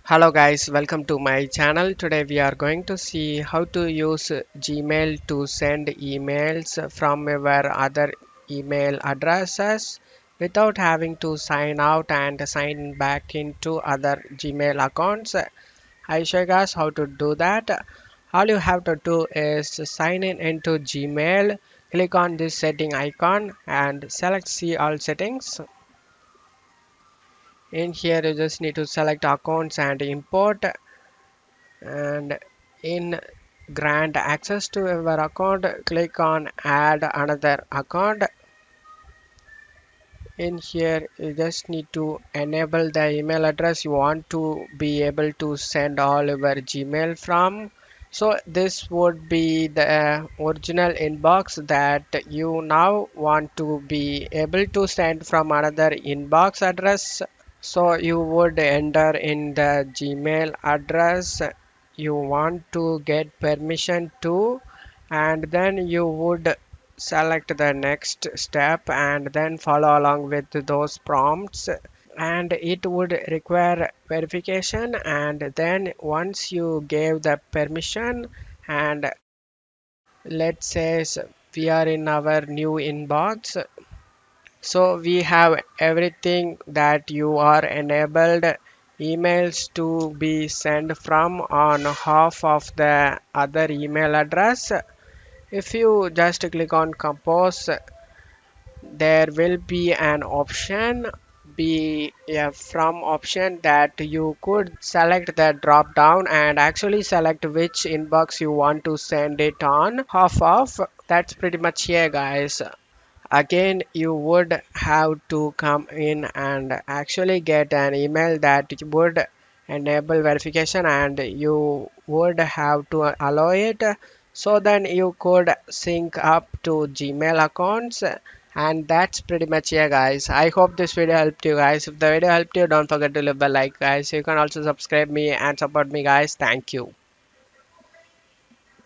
Hello guys, welcome to my channel. Today we are going to see how to use Gmail to send emails from your other email addresses without having to sign out and sign back into other Gmail accounts. I show you guys how to do that. All you have to do is sign in into Gmail, click on this setting icon and select see all settings. In here you just need to select accounts and import, and in grant access to your account click on add another account. In here you just need to enable the email address you want to be able to send all your Gmail from. So this would be the original inbox that you now want to be able to send from another inbox address. So you would enter in the Gmail address you want to get permission to, and then you would select the next step and then follow along with those prompts, and it would require verification. And then once you gave the permission, and let's say we are in our new inbox, so we have everything that you are enabled emails to be sent from on half of the other email address. If you just click on compose, there will be an option, be a from option, that you could select the drop down and actually select which inbox you want to send it on half of. That's pretty much here guys. Again, you would have to come in and actually get an email that would enable verification, and you would have to allow it, so then you could sync up to Gmail accounts. And that's pretty much it guys. I hope this video helped you guys. If the video helped you, don't forget to leave a like guys. You can also subscribe me and support me guys. Thank you.